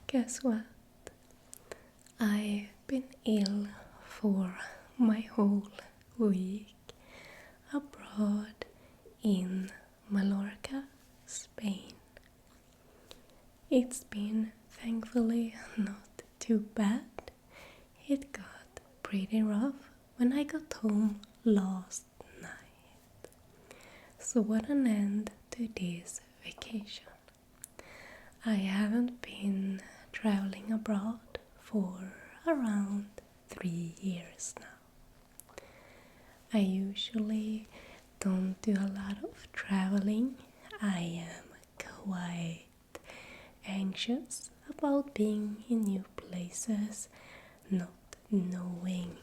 Guess what? I've been ill for my whole week abroad in Mallorca, Spain. It's been thankfully not too bad. It got pretty rough when I got home last night. So what an end to this vacation. I haven't been traveling abroad for around 3 years now. I usually don't do a lot of traveling. I am quite anxious about being in new places, not knowing,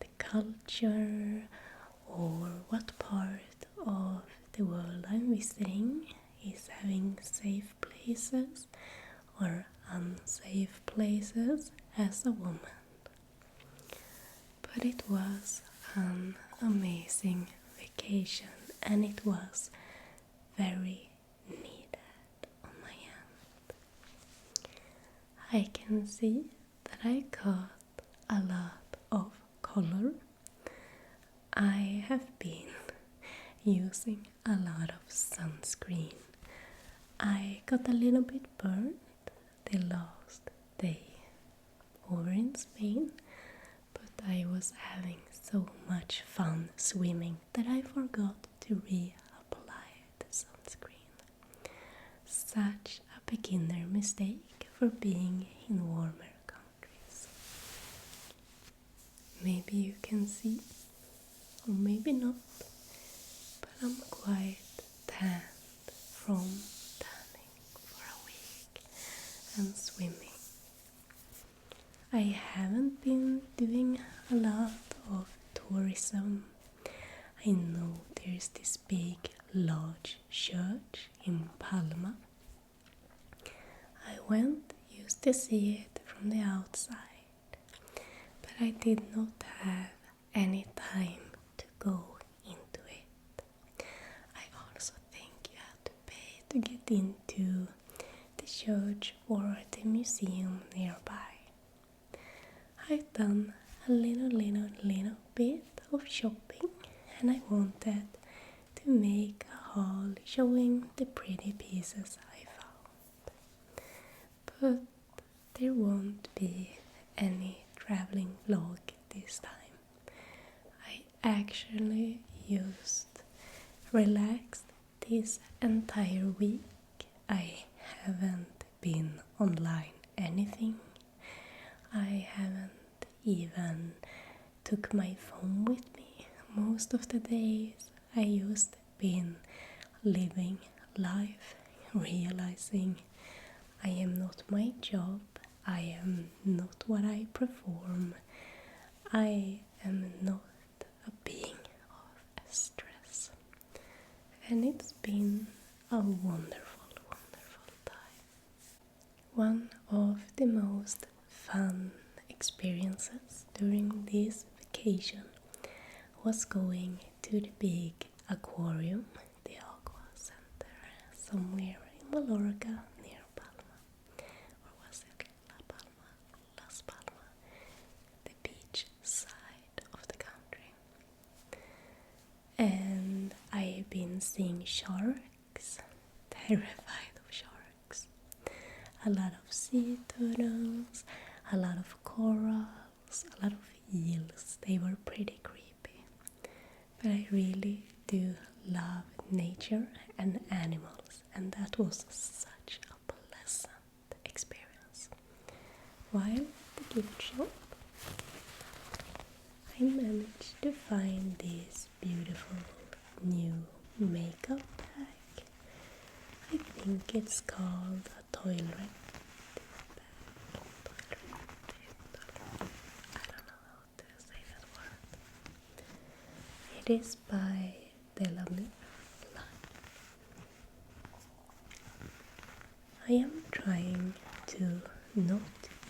the culture or what part of the world I'm visiting is having safe places or unsafe places as a woman. But it was an amazing vacation and it was very needed on my end. I can see that I got a lot of color. I have been using a lot of sunscreen. I got a little bit burnt the last day over in Spain, but I was having so much fun swimming that I forgot to reapply the sunscreen. Such a beginner mistake for being in warmer countries. Maybe you can see, or maybe not, but I'm quite tanned from tanning for a week and swimming. I haven't been doing a lot of tourism. I know there's this big, large church in Palma. I went used to see it from the outside, but I did not have any time to go into it. I also think you have to pay to get into the church or the museum nearby. I've done a little bit of shopping and I wanted to make a haul showing the pretty pieces I found. But there won't be any traveling vlog this time. I actually just relaxed this entire week. I haven't been online anything. I haven't even took my phone with me. Most of the days I just been living life, realizing I am not my job, I am not what I perform, I am not a being of stress. And it's been a wonderful time. One of the most fun experiences during this vacation was going to the big aquarium, the Aqua Center, somewhere in Mallorca near Palma. Or was it La Palma? Las Palma, the beach side of the country. And I've been seeing sharks, terrified of sharks. A lot of sea turtles, a lot of corals, a lot of eels. They were pretty creepy. But I really do love nature and animals, and that was such a pleasant experience. While at the gift shop, I managed to find this beautiful new makeup bag. I think it's called a toilet bag. I don't know how to say that word. It is by the lovely Line. I am trying to not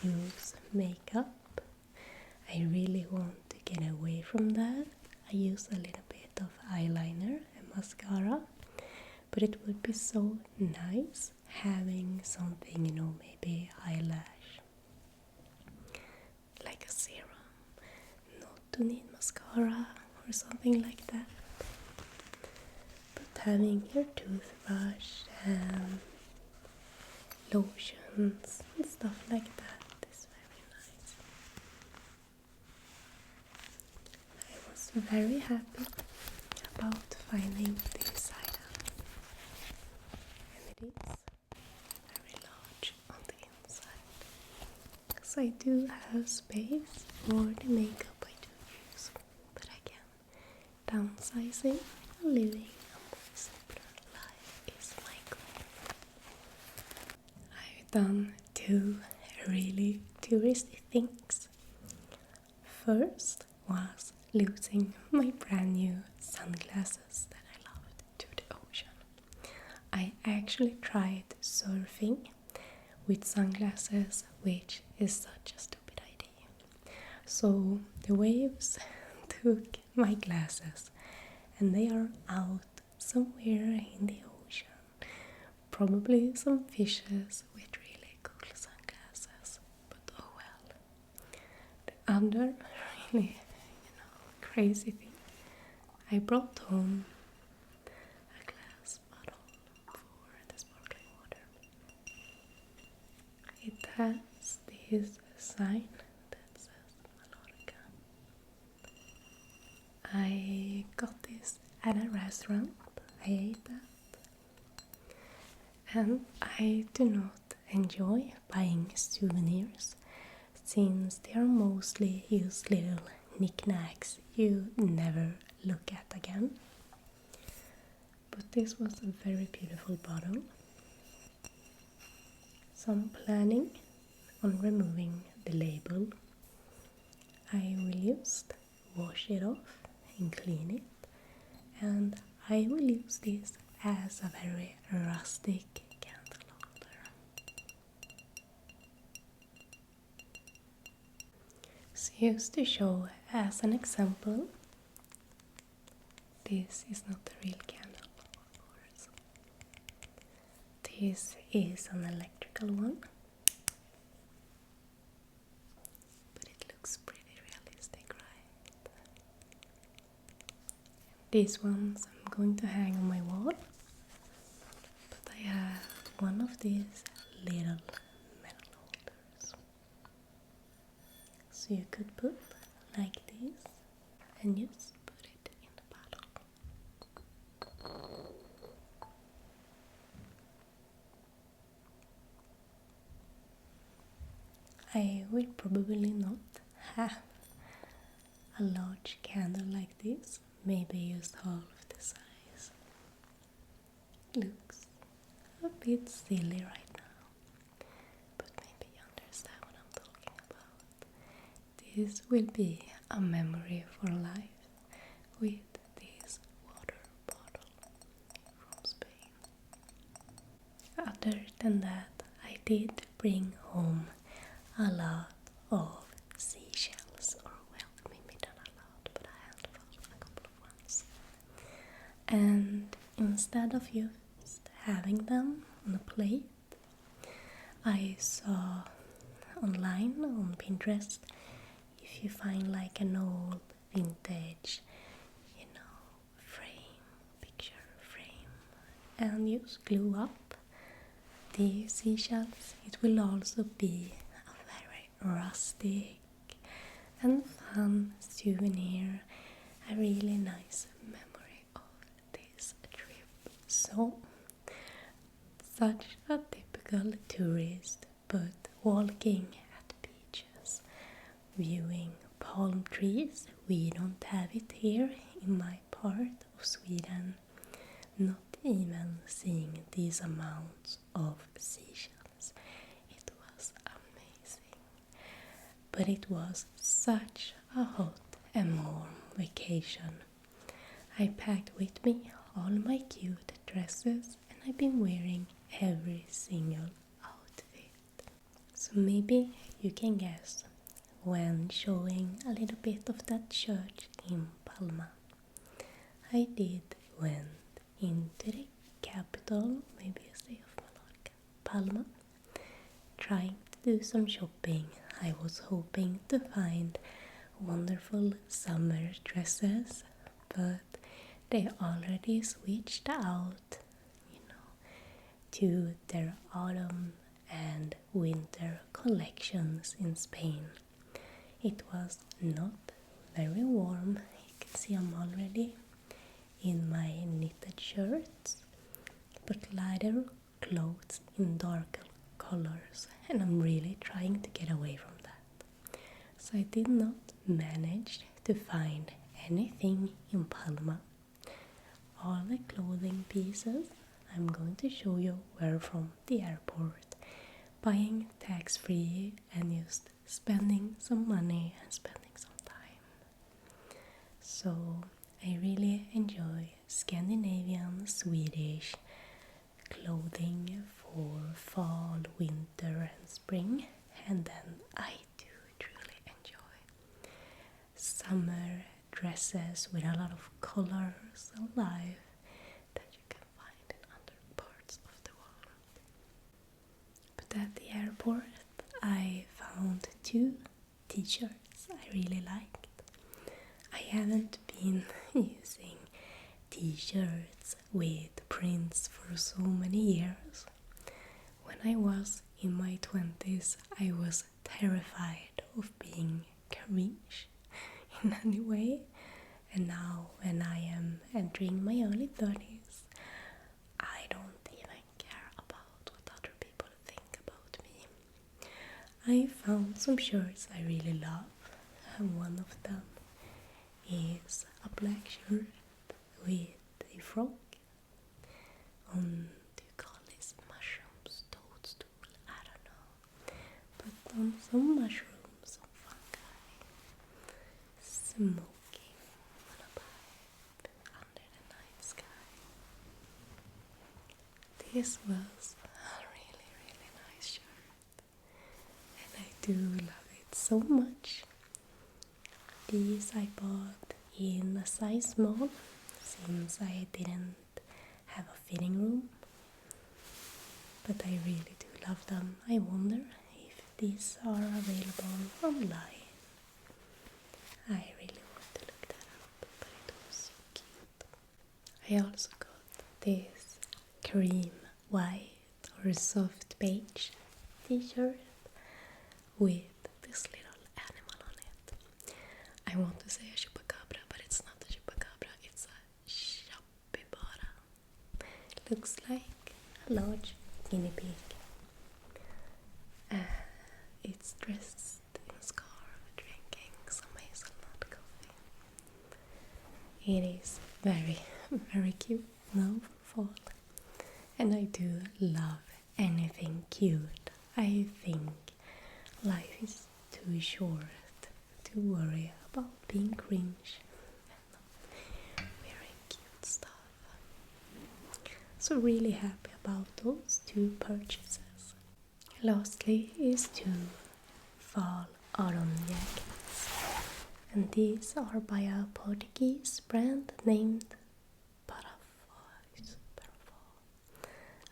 use makeup. I really want to get away from that. I use a little bit of eyeliner and mascara, but it would be so nice having something, maybe eyelash, like a serum, not to need mascara or something like that, but having your toothbrush and lotions and stuff like that is very nice. I was very happy about finding this item, and it is very large on the inside, because I do have space for the makeup I do use, but again, downsizing and living a more simpler life is my goal. I've done 2 really touristy things. First was losing my brand new sunglasses that I loved to the ocean. I actually tried surfing with sunglasses, which is such a stupid idea. So the waves took my glasses and they are out somewhere in the ocean. Probably some fishes with really cool sunglasses, but oh well. The other really, crazy thing, I brought home a glass bottle for the sparkling water. It has this sign that says Mallorca. I got this at a restaurant. I ate that. And I do not enjoy buying souvenirs, since they are mostly used little knickknacks you never look at again. But this was a very beautiful bottle. Some planning on removing the label. I will just wash it off and clean it, and I will use this as a very rustic candle holder. So just to show as an example, this is not a real candle, of course. This is an electrical one, but it looks pretty realistic, right? These ones I'm going to hang on my wall, but I have one of these little metal holders. So you could put like this and just put it in the bottle. I will probably not have a large candle like this, maybe just half the size. Looks a bit silly right now, but maybe you understand what I'm talking about. This will be a memory for life with this water bottle from Spain. Other than that, I did bring home a lot of seashells, or well, maybe not a lot, but a handful, a couple of ones. And instead of just having them on a plate, I saw online on Pinterest, if you find like an old vintage, picture frame, and just glue up the seashells, it will also be a very rustic and fun souvenir, a really nice memory of this trip. So, such a typical tourist, but walking at beaches, viewing palm trees. We don't have it here in my part of Sweden. Not even seeing these amounts of seashells. It was amazing. But it was such a hot and warm vacation. I packed with me all my cute dresses, and I've been wearing every single outfit. So maybe you can guess when showing a little bit of that church in Palma. I did went into the capital, maybe you say, of Mallorca. Palma, trying to do some shopping. I was hoping to find wonderful summer dresses, but they already switched out, to their autumn and winter collections in Spain. It was not very warm. You can see I'm already in my knitted shirts, but lighter clothes in darker colors, and I'm really trying to get away from that. So I did not manage to find anything in Palma. All the clothing pieces I'm going to show you were from the airport, buying tax-free and just spending some money and spending some time. So I really enjoy Scandinavian, Swedish clothing for fall, winter and spring, and then I do truly enjoy summer dresses with a lot of colors and life that you can find in other parts of the world. But at the airport I found 2 t-shirts I really liked. I haven't been using t-shirts with prints for so many years. When I was in my 20s, I was terrified of being cringe in any way, and now when I am entering my early 30s, I don't even care about what other people think about me. I found some shirts I really love, and one of them is a black shirt with a frog on, do you call this mushrooms, toadstool? I don't know. But on some mushrooms, some fungi, smoking on a pipe under the night sky. This was a really, really nice shirt, and I do love it so much. These I bought in a size small, since I didn't have a fitting room, but I really do love them. I wonder if these are available online. I really want to look that up, but it was so cute. I also got this cream white or soft beige t-shirt with this little animal on it. I want to say a chupacabra, but it's not a chupacabra, it's a capybara. Looks like a large guinea pig. It's dressed in a scarf, drinking some hazelnut coffee. It is very, very cute now for fall, and I do love anything cute. I think life is too short to worry about being cringe and wearing cute stuff. So really happy about those 2 purchases. Lastly is 2 fall autumn jackets, and these are by a Portuguese brand named Parafois.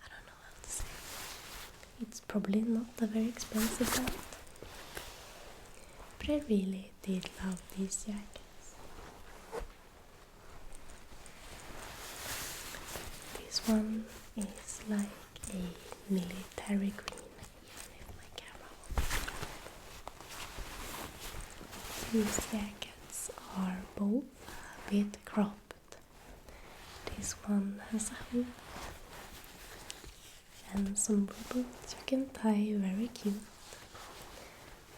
I don't know how to say it. It's probably not a very expensive brand, but I really did love these jackets. This one is like a military green, even if my camera won't. These jackets are both a bit cropped. This one has a hood and some ribbons you can tie, very cute.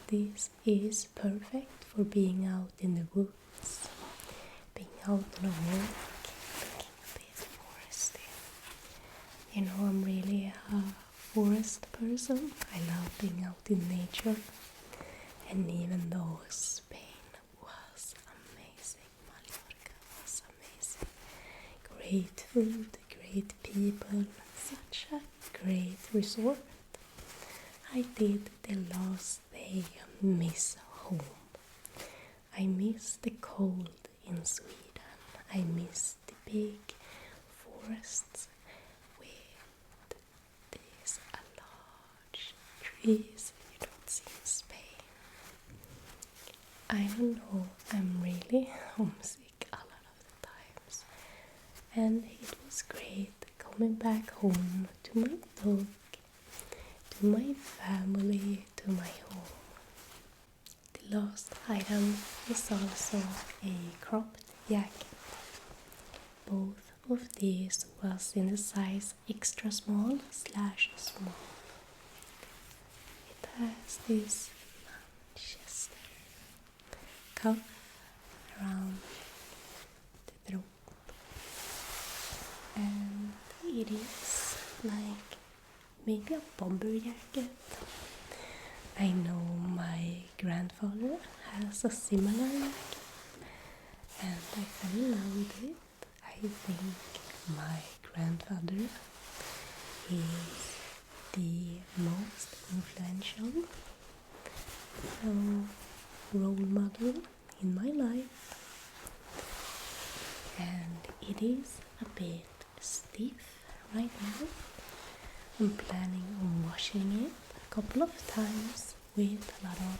This is perfect for being out in the woods, being out on a walk, looking a bit foresty. I'm really a forest person. I love being out in nature, and even though Spain was amazing, Mallorca was amazing. Great food, great people, such a great resort. I did the last day miss home. I miss the cold in Sweden. I miss the big forests with this a lot is you don't see in Spain. I don't know, I'm really homesick a lot of the times. And it was great coming back home to my dog, to my family, to my home. The last item is also a cropped jacket. Both of these was in the size extra small slash small. It has this Manchester cuff around the throat, and it is like maybe a bomber jacket. I know my grandfather has a similar jacket and I fell in love with it. I think my grandfather is the most influential role model in my life, and it is a bit stiff right now. I'm planning on washing it a couple of times with a lot of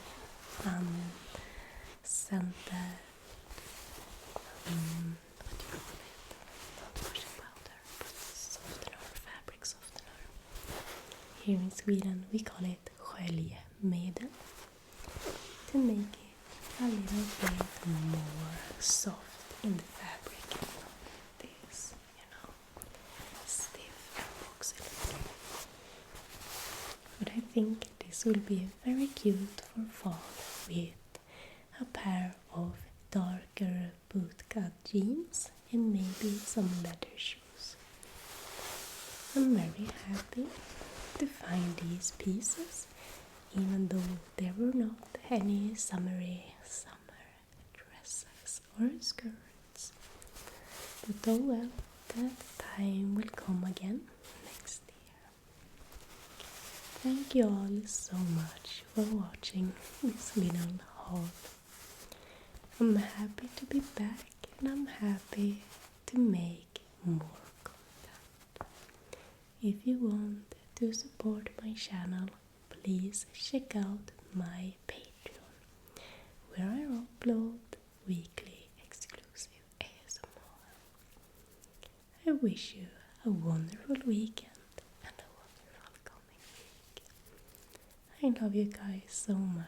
scented what do you call it? Not washing powder, but softener, fabric softener. Here in Sweden we call it sköljmedel, to make it a little bit more soft in the fabric. This, stiff and boxy looking. But I think this will be very cute for fall with a pair of darker bootcut jeans and maybe some leather shoes. I'm very happy to find these pieces, even though there were not any summer dresses or skirts. But oh well, that time will come again next year. Thank you all so much for watching this little haul. I'm happy to be back and I'm happy to make more content. If you want to support my channel, please check out my Patreon, where I upload weekly exclusive ASMR. I wish you a wonderful weekend and a wonderful coming week. I love you guys so much.